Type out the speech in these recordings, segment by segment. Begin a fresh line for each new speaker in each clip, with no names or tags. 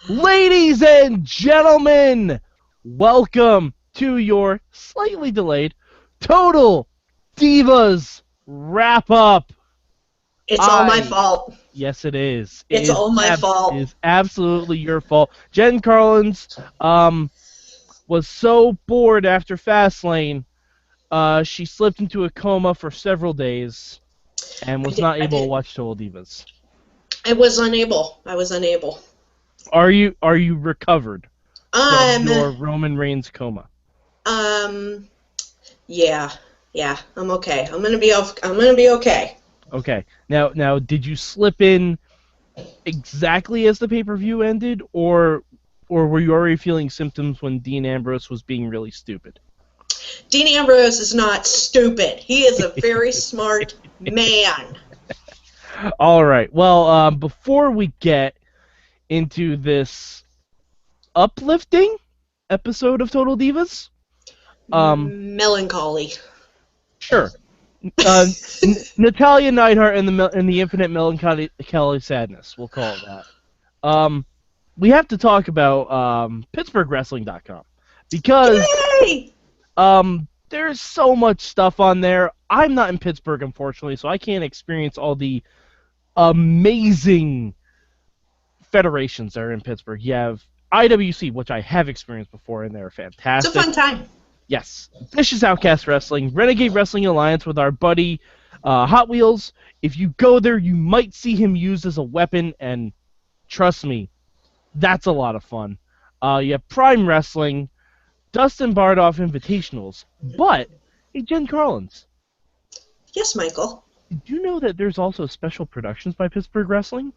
Ladies and gentlemen, welcome to your slightly delayed Total Divas wrap-up.
It's all my fault.
Yes, it is.
It's all my fault.
It is absolutely your fault. Jen Carlins was so bored after Fastlane, she slipped into a coma for several days and was not able to watch Total Divas.
I was unable.
Are you recovered from your Roman Reigns coma?
Yeah, I'm okay. I'm gonna be okay.
Okay. Now, did you slip in exactly as the pay-per-view ended, or were you already feeling symptoms when Dean Ambrose was being really stupid?
Dean Ambrose is not stupid. He is a very smart man.
All right. Well, before we get into this uplifting episode of Total Divas,
melancholy.
Sure. Natalya Neidhart and the Infinite Melancholy Sadness, we'll call it that. We have to talk about PittsburghWrestling.com because there's so much stuff on there. I'm not in Pittsburgh, unfortunately, so I can't experience all the amazing federations that are in Pittsburgh. You have IWC, which I have experienced before, and they're fantastic.
It's a fun time.
Yes. Vicious Outcast Wrestling, Renegade Wrestling Alliance with our buddy Hot Wheels. If you go there, you might see him used as a weapon, and trust me, that's a lot of fun. You have Prime Wrestling, Dustin Bardoff Invitationals, but, hey, Jen Carlins.
Yes, Michael.
Did you know that there's also special productions by Pittsburgh Wrestling?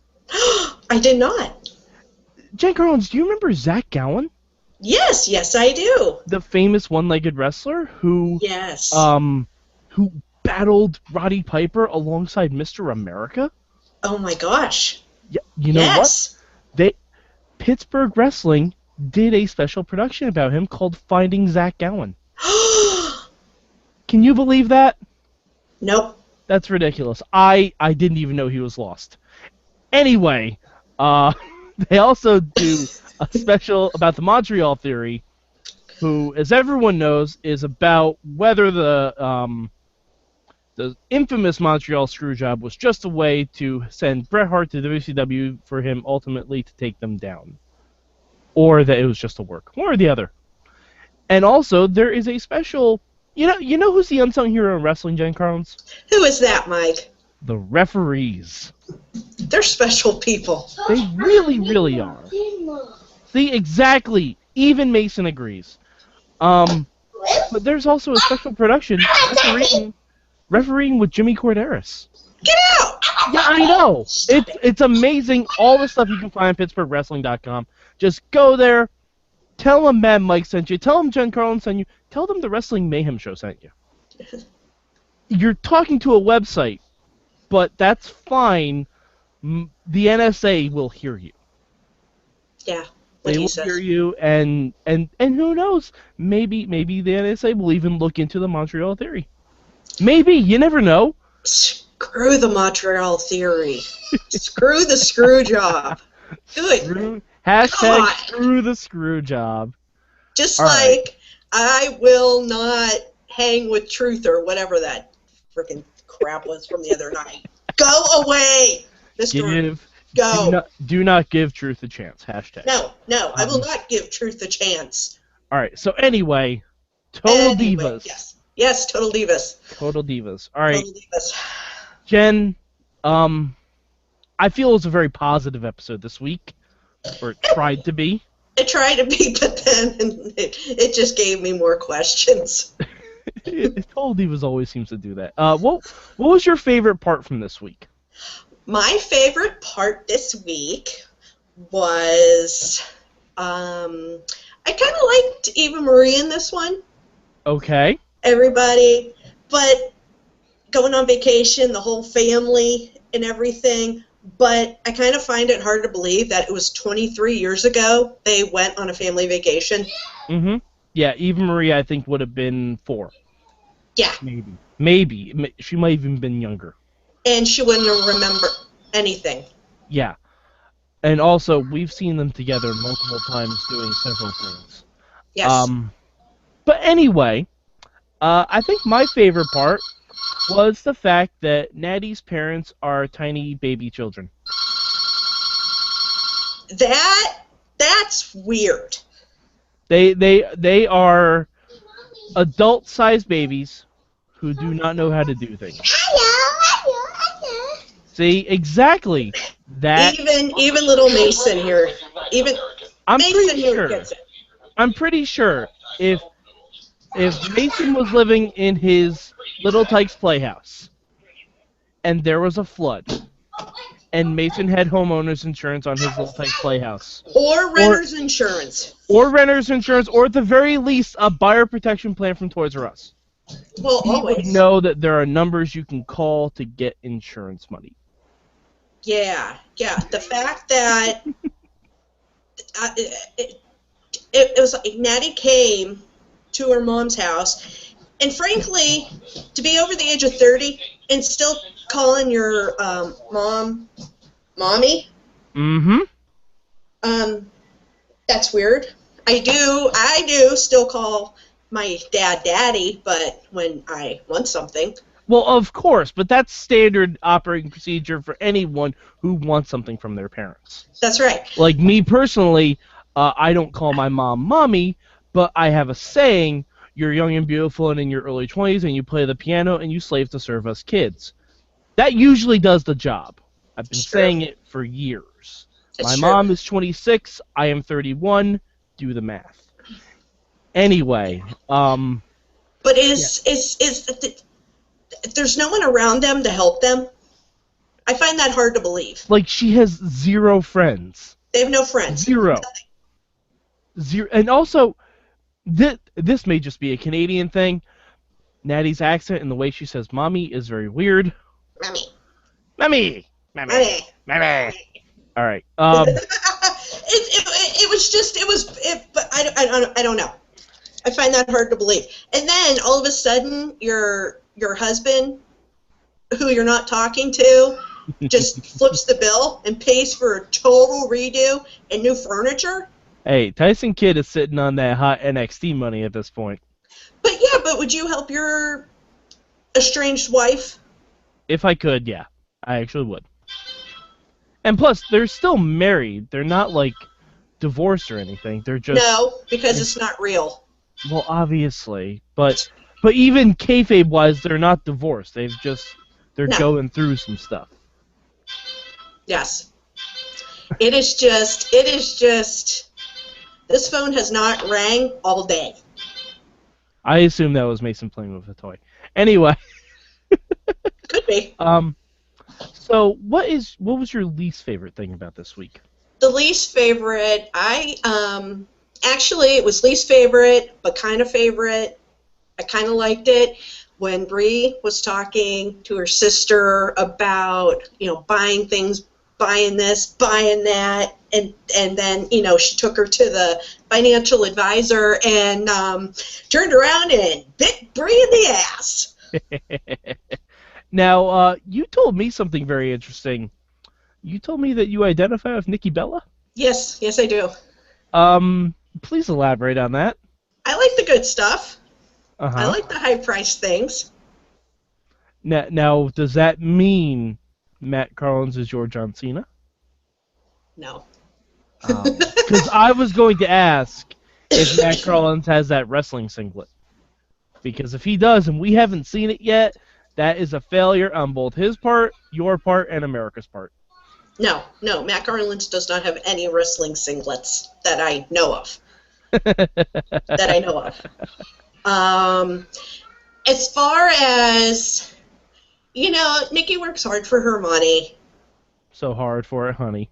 I did not.
Jen Carlins, do you remember Zach Gowen?
Yes, I do.
The famous one-legged wrestler who who battled Roddy Piper alongside Mr. America?
Oh my gosh.
Yeah, you know what? Pittsburgh Wrestling did a special production about him called Finding Zach Gowen. Can you believe that?
Nope.
That's ridiculous. I didn't even know he was lost. Anyway, they also do a special about the Montreal Theory, who, as everyone knows, is about whether the infamous Montreal Screwjob was just a way to send Bret Hart to WCW for him ultimately to take them down, or that it was just a work, one or the other. And also, there is a special. You know who's the unsung hero in wrestling, Jen Carlins?
Who is that, Mike?
The referees.
They're special people.
They really, really are. See, exactly. Even Mason agrees. But there's also a special production refereeing with Jimmy Corderas.
Get out!
Yeah, I know. It's amazing. All the stuff you can find on PittsburghWrestling.com. Just go there. Tell them Mad Mike sent you. Tell them Jen Carlin sent you. Tell them the Wrestling Mayhem Show sent you. You're talking to a website, but that's fine. The NSA will hear you.
Yeah.
They will hear you, and who knows? Maybe the NSA will even look into the Montreal Theory. Maybe, you never know.
Screw the Montreal Theory. Screw the screw job. Good.
Hashtag screw the screw job.
Just all like right. I will not hang with truth or whatever that freaking crap was from the other night. Go away, Mr. Go.
Do not give truth a chance. Hashtag.
No, I will not give truth a chance.
All right. So anyway, Total Divas.
Yes, Total Divas.
Total Divas. All right.
Total Divas.
Jen, I feel it was a very positive episode this week, or it tried to be.
It tried to be, but then it just gave me more questions.
Total Divas always seems to do that. What was your favorite part from this week?
My favorite part this week was, I kind of liked Eva Marie in this one.
Okay.
Everybody, but going on vacation, the whole family and everything, but I kind of find it hard to believe that it was 23 years ago they went on a family vacation.
Mm-hmm. Yeah, Eva Marie, I think, would have been 4.
Yeah.
Maybe. She might have even been younger.
And she wouldn't remember anything.
Yeah. And also, we've seen them together multiple times doing several things.
Yes.
But anyway, I think my favorite part was the fact that Nattie's parents are tiny baby children.
That's weird.
They are adult-sized babies who do not know how to do things.
Hello.
See, exactly that.
Even little Mason here. Even
I'm
Mason
pretty
here
sure.
gets it.
I'm pretty sure if Mason was living in his Little Tykes Playhouse and there was a flood and Mason had homeowners insurance on his Little Tykes Playhouse,
Or renter's insurance.
or renter's insurance, or at the very least a buyer protection plan from Toys R Us,
Well,
he would
always.
know that there are numbers you can call to get insurance money.
Yeah. The fact that it was like Nattie came to her mom's house, and frankly, to be over the age of 30 and still calling your mom mommy, that's weird. I do still call my dad daddy, but when I want something.
Well, of course, but that's standard operating procedure for anyone who wants something from their parents.
That's right.
Like me personally, I don't call my mom mommy, but I have a saying: you're young and beautiful and in your early 20s, and you play the piano and you slave to serve us kids. That usually does the job. I've been saying it for years. My mom is 26. I am 31. Do the math. Anyway,
But there's no one around them to help them. I find that hard to believe.
like she has zero friends.
They have no friends.
Zero. And also, this may just be a Canadian thing. Nattie's accent and the way she says "mommy" is very weird.
Mommy.
Mommy. Mommy.
Mommy.
Mommy. All right.
It was just but I don't know. I find that hard to believe. And then all of a sudden, your husband, who you're not talking to, just flips the bill and pays for a total redo and new furniture.
Hey, Tyson Kidd is sitting on that hot NXT money at this point.
But would you help your estranged wife?
If I could, yeah, I actually would. And plus, they're still married. They're not like divorced or anything. They're just
No, because it's not real.
Well, obviously, but even kayfabe-wise, they're not divorced. They're going through some stuff.
Yes. It is just, this phone has not rang all day.
I assume that was Mason playing with a toy. Anyway.
Could be.
So what was your least favorite thing about this week?
The least favorite, actually, it was least favorite, but kind of favorite. I kind of liked it when Bree was talking to her sister about, buying things, buying this, buying that, and then, she took her to the financial advisor and turned around and bit Bree in the ass.
Now, you told me something very interesting. You told me that you identify with Nikki Bella?
Yes, I do.
Please elaborate on that.
I like the good stuff.
Uh-huh.
I like the high-priced things.
Now, does that mean Matt Carlins is your John Cena?
No.
Because I was going to ask if Matt Carlins has that wrestling singlet. Because if he does, and we haven't seen it yet, that is a failure on both his part, your part, and America's part.
No, Matt Carlins does not have any wrestling singlets that I know of. As far as, Nikki works hard for her money.
So hard for it, honey.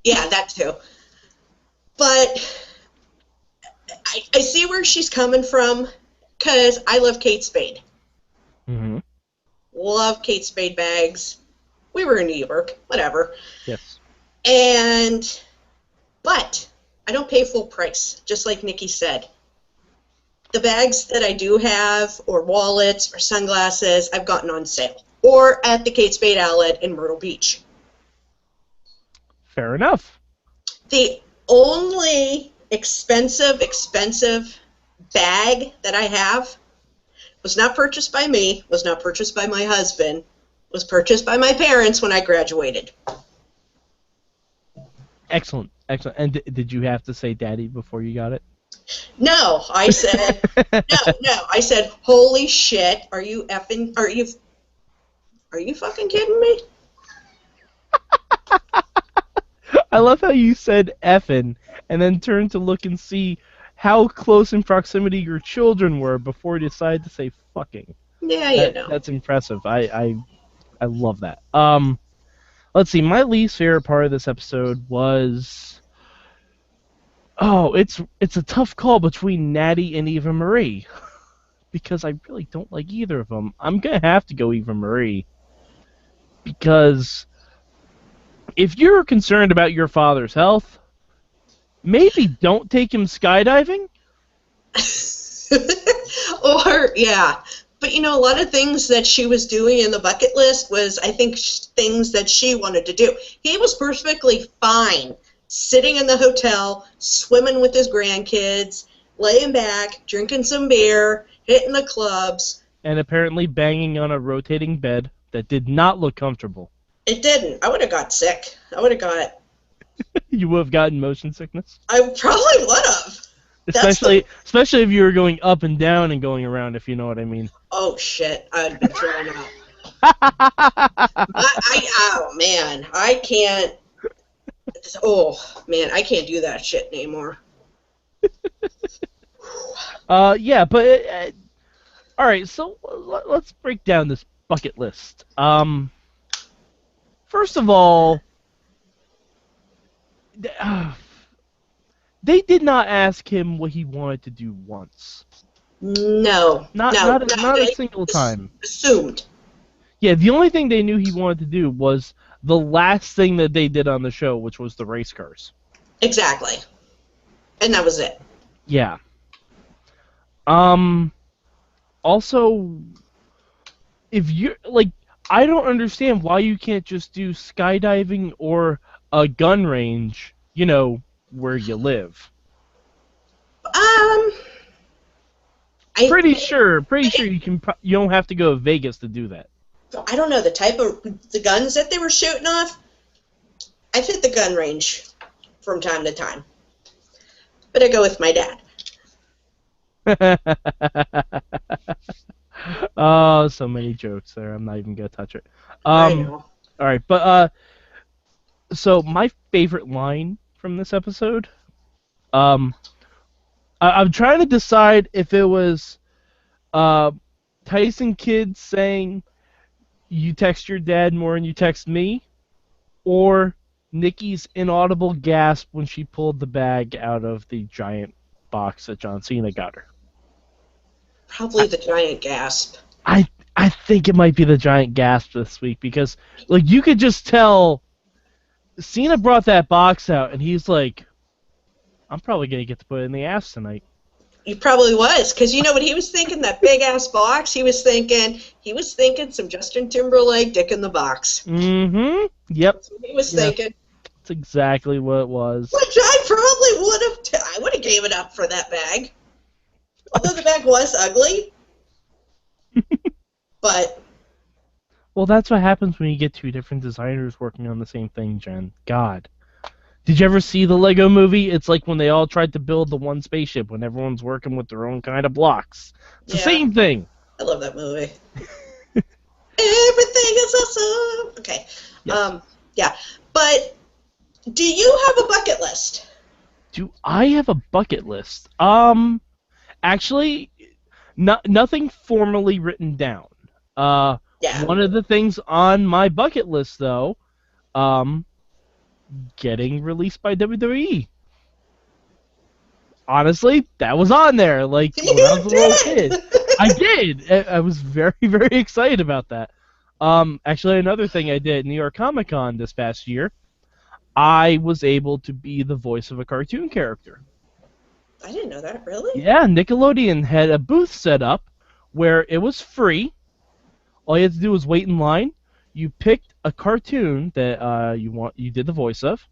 Yeah, that too. But I see where she's coming from, because I love Kate Spade.
Mm-hmm.
Love Kate Spade bags. We were in New York, whatever.
Yes.
But I don't pay full price, just like Nikki said. The bags that I do have, or wallets, or sunglasses, I've gotten on sale. or at the Kate Spade Outlet in Myrtle Beach.
Fair enough.
The only expensive bag that I have was not purchased by me, was not purchased by my husband, was purchased by my parents when I graduated.
Excellent. And did you have to say daddy before you got it?
No, I said, I said, holy shit, are you fucking kidding me?
I love how you said effing and then turned to look and see how close in proximity your children were before you decided to say fucking.
Yeah,
That's impressive. I love that. Let's see. My least favorite part of this episode was, it's a tough call between Nattie and Eva Marie because I really don't like either of them. I'm gonna have to go Eva Marie because if you're concerned about your father's health, maybe don't take him skydiving.
Or, yeah. But, a lot of things that she was doing in the bucket list was, I think, things that she wanted to do. He was perfectly fine sitting in the hotel, swimming with his grandkids, laying back, drinking some beer, hitting the clubs.
And apparently banging on a rotating bed that did not look comfortable.
It didn't. I would have got sick.
You would have gotten motion sickness?
I probably would have.
Especially if you were going up and down and going around, if you know what I mean.
Oh, shit. I'd be thrown up. Oh, man. I can't. Oh, man. I can't do that shit anymore.
Yeah, but... Alright, so let's break down this bucket list. First of all... They did not ask him what he wanted to do once.
No.
Not a single time.
Assumed.
Yeah, the only thing they knew he wanted to do was the last thing that they did on the show, which was the race cars.
Exactly. And that was it.
Yeah. Also, if you're, I don't understand why you can't just do skydiving or a gun range, where you live. Pretty sure you don't have to go to Vegas to do that.
I don't know the type of the guns that they were shooting off. I've hit the gun range from time to time, but I go with my dad.
Oh, so many jokes there. I'm not even gonna touch it.
I know.
All right, but so my favorite line from this episode, I'm trying to decide if it was Tyson Kidd saying you text your dad more than you text me, or Nikki's inaudible gasp when she pulled the bag out of the giant box that John Cena got her.
Probably the giant gasp.
I think it might be the giant gasp this week because you could just tell Cena brought that box out and he's like, I'm probably gonna get to put it in the ass tonight.
He probably was, because you know what he was thinking, that big ass box? He was thinking some Justin Timberlake dick in the box.
Mm-hmm. Yep.
That's what he was thinking.
That's exactly what it was.
Which I probably would have I would have gave it up for that bag. Although the bag was ugly. But
well, that's what happens when you get two different designers working on the same thing, Jen. God. Did you ever see the Lego movie? It's like when they all tried to build the one spaceship when everyone's working with their own kind of blocks. It's the same thing.
I love that movie. Everything is awesome. Okay.
Yes.
Yeah. But do you have a bucket list?
Do I have a bucket list? Actually, nothing formally written down. One of the things on my bucket list, though, getting released by WWE. Honestly, that was on there. When I was a little kid, I did. I was very, very excited about that. Actually, another thing I did at New York Comic Con this past year, I was able to be the voice of a cartoon character.
I didn't know that, really?
Yeah, Nickelodeon had a booth set up where it was free. All you had to do was wait in line. You picked a cartoon that you did the voice of,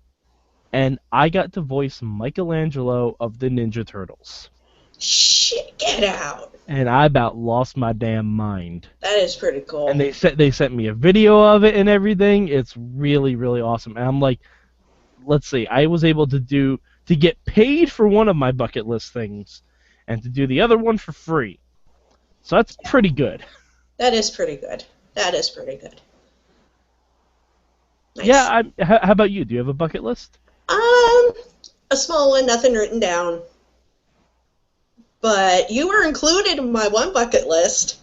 and I got to voice Michelangelo of the Ninja Turtles.
Shit, get out.
And I about lost my damn mind.
That is pretty cool.
And they sent me a video of it and everything. It's really, really awesome. And I'm like, let's see, I was able to get paid for one of my bucket list things, and to do the other one for free. So that's pretty good.
That is pretty good. Nice.
Yeah, how about you? Do you have a bucket list?
A small one, nothing written down. But you were included in my one bucket list.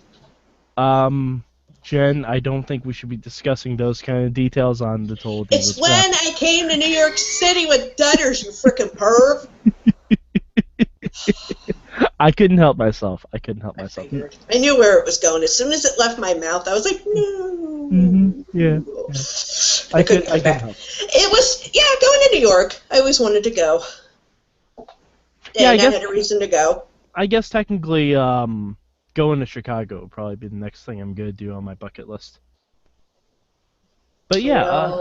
Jen, I don't think we should be discussing those kind of details on the Total Divas.
It's when I came to New York City with Dutters, you frickin' perv.
I couldn't help myself. I
knew where it was going. As soon as it left my mouth, I was like, no.
Mm-hmm. Yeah. I couldn't help.
It was, going to New York. I always wanted to go. And I had a reason to go.
I guess technically, going to Chicago would probably be the next thing I'm going to do on my bucket list. But yeah.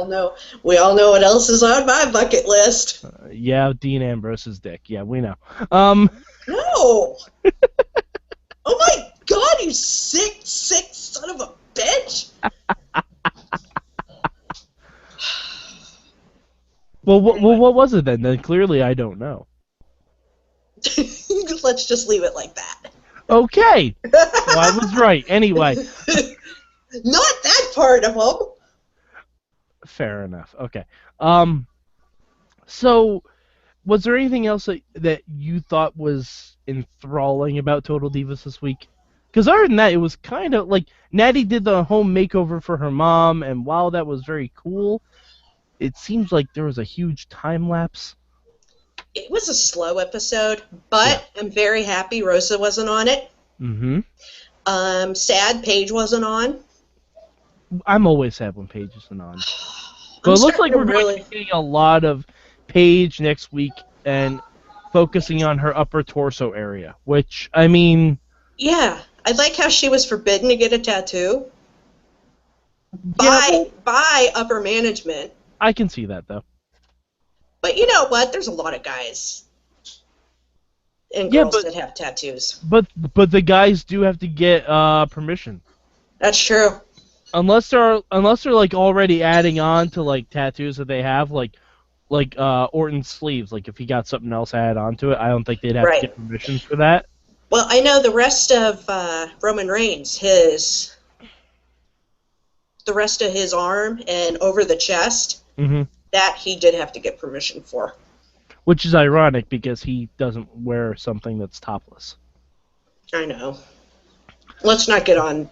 We all know what else is on my bucket list.
Dean Ambrose's dick. Yeah, we know.
No! Oh my god, you sick son of a bitch!
Well, what was it then? Then clearly I don't know.
Let's just leave it like that.
Okay! Well, I was right. Anyway.
Not that part of them!
Fair enough. Okay. So, was there anything else that you thought was enthralling about Total Divas this week? Because other than that, it was kind of like Nattie did the home makeover for her mom, and while that was very cool, it seems like there was a huge time lapse.
It was a slow episode, but I'm very happy Rosa wasn't on it.
Mm-hmm.
Sad Paige wasn't on.
I'm always sad when Paige isn't on. But it looks like we're going to be getting a lot of Paige next week and focusing on her upper torso area, which, I mean...
Yeah, I like how she was forbidden to get a tattoo by upper management.
I can see that, though.
But you know what? There's a lot of guys and girls that have tattoos.
But the guys do have to get permission.
That's true.
Unless they're like already adding on to like tattoos that they have, like Orton's sleeves. Like if he got something else added onto it, I don't think they'd have to get permission for that.
Well, I know the rest of Roman Reigns, the rest of his arm and over the chest, that he did have to get permission for.
Which is ironic because he doesn't wear something that's topless.
I know. Let's not get on.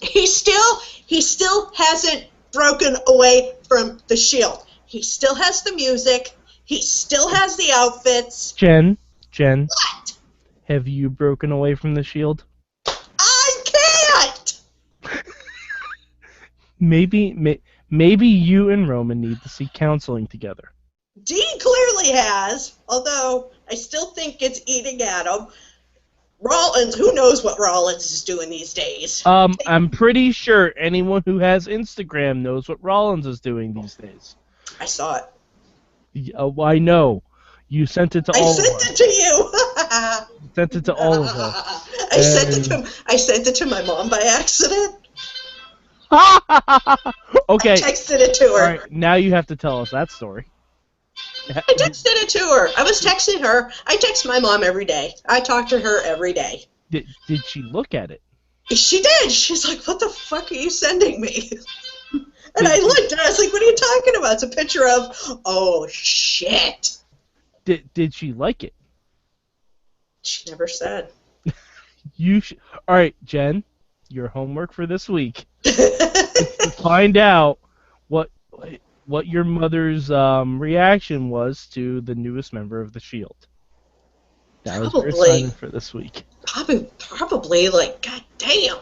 He still hasn't broken away from the Shield. He still has the music. He still has the outfits.
Jen.
What?
Have you broken away from the Shield?
I can't!
Maybe you and Roman need to seek counseling together.
Dean clearly has, although I still think it's eating at him. Rollins, who knows what Rollins is doing these days?
I'm pretty sure anyone who has Instagram knows what Rollins is doing these days.
I saw it.
I know. You sent it to all of us.
I sent it to you.
Sent it to all of us.
I sent it to my mom by accident.
Okay.
I texted it to her.
All right, now you have to tell us that story.
I texted it to her. I was texting her. I text my mom every day. I talk to her every day.
Did she look at it?
She did. She's like, what the fuck are you sending me? And I looked and I was like, what are you talking about? It's a picture of, oh, shit.
Did she like it?
She never said.
All right, Jen, your homework for this week is to find out what your mother's reaction was to the newest member of the Shield. That was your assignment for this week.
Probably like, god damn.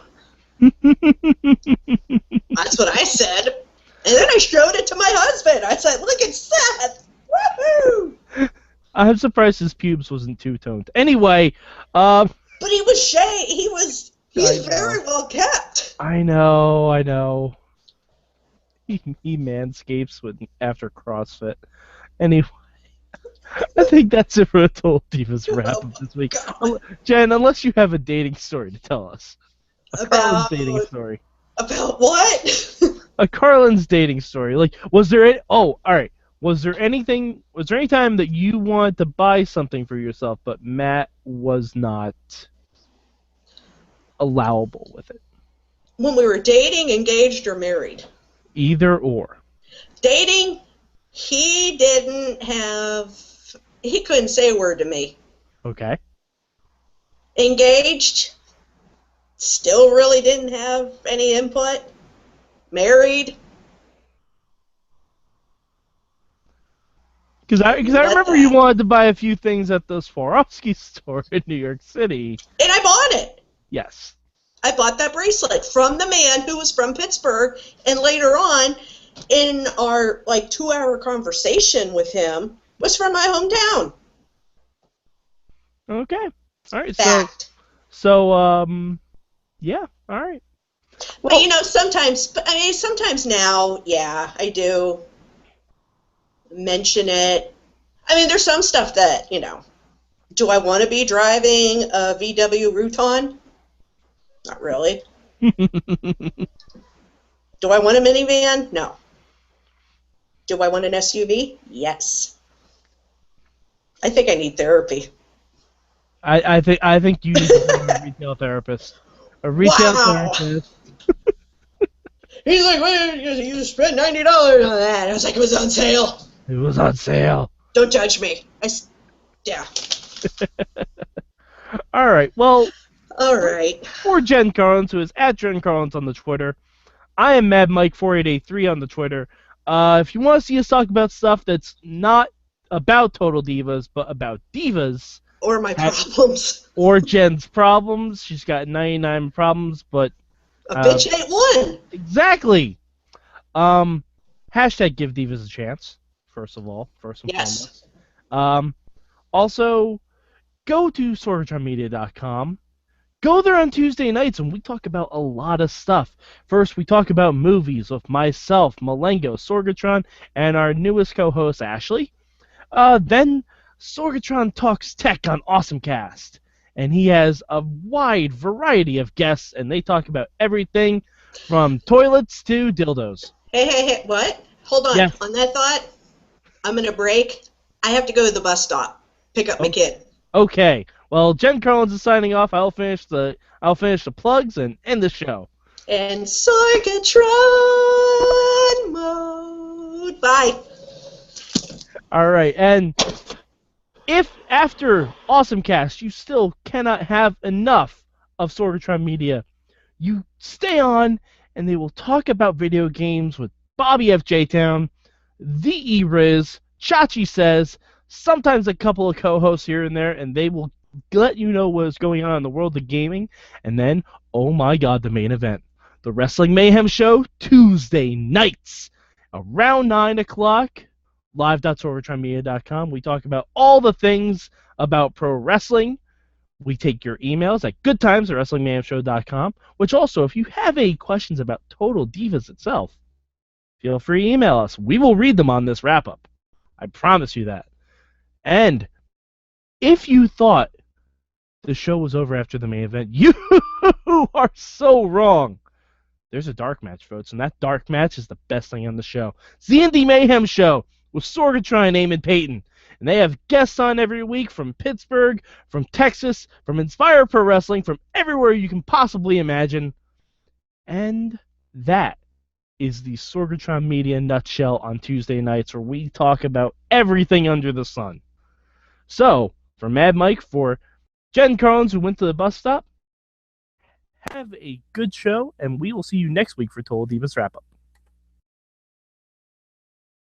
That's what I said. And then I showed it to my husband. I said, look at Seth. Woohoo!
I'm surprised his pubes wasn't two-toned. Anyway,
but he was He's very well kept.
I know. He manscapes after CrossFit. Anyway, I think that's it for a Total Divas wrap-up this week.
God.
Jen, unless you have a dating story to tell us.
About
dating story.
About what?
A Carlin's dating story. Like, was there any... Oh, alright. Was there any time that you wanted to buy something for yourself, but Matt was not allowable with it?
When we were dating, engaged, or married?
Either or.
Dating, he couldn't say a word to me.
Okay.
Engaged, still really didn't have any input. Married.
Because I remember you wanted to buy a few things at the Swarovski store in New York City.
And I bought it.
Yes.
I bought that bracelet from the man who was from Pittsburgh, and later on, in our 2-hour conversation with him, was from my hometown.
Okay. All right.
Fact.
So yeah. All right.
Well, but sometimes now, yeah, I do mention it. I mean, there's some stuff that, do I want to be driving a VW Routon? Not really. Do I want a minivan? No. Do I want an SUV? Yes. I think I need therapy.
I think you need to be a retail therapist. A retail therapist.
He's like, well, you spent $90 on that. I was like, it was on sale.
It was on sale.
Don't judge me. Yeah.
All right. Well.
All right.
For Jen Carlins, who is at Jen Carlins on the Twitter, I am Mad Mike 4883 on the Twitter. If you want to see us talk about stuff that's not about Total Divas, but about divas,
or my problems,
or Jen's problems, she's got 99 problems, but
a bitch ain't one.
Exactly. Hashtag give divas a chance. First and
yes.
foremost. Also, go to sorgatronmedia.com. Go there on Tuesday nights, and we talk about a lot of stuff. First, we talk about movies with myself, Malengo, Sorgatron, and our newest co-host, Ashley. Then, Sorgatron talks tech on AwesomeCast, and he has a wide variety of guests, and they talk about everything from toilets to dildos.
Hey, what? Hold on.
Yes.
On that thought, I'm going to break. I have to go to the bus stop, pick up my kid.
Okay. Well, Jen Carlins is signing off. I'll finish the plugs and end the show.
And Sorgatron mode. Bye.
All right. And if after AwesomeCast you still cannot have enough of Sorgatron Media, you stay on and they will talk about video games with Bobby F. J-Town, the E-Riz, Chachi Says, sometimes a couple of co-hosts here and there, and they will let you know what is going on in the world of gaming. And then, oh my god, the main event. The Wrestling Mayhem Show, Tuesday nights, around 9 o'clock, live.sorgatronmedia.com. We talk about all the things about pro wrestling. We take your emails at goodtimes@wrestlingmayhemshow.com, which also, if you have any questions about Total Divas itself, feel free to email us. We will read them on this wrap-up. I promise you that. And if you thought the show was over after the main event, you are so wrong. There's a dark match, folks, and that dark match is the best thing on the show. It's the Indie Mayhem Show with Sorgatron and Eamon Payton. And they have guests on every week from Pittsburgh, from Texas, from Inspire Pro Wrestling, from everywhere you can possibly imagine. And that is the Sorgatron Media nutshell on Tuesday nights, where we talk about everything under the sun. So, for Mad Mike, for Jen Carlins, who went to the bus stop, have a good show, and we will see you next week for Total Divas Wrap-Up.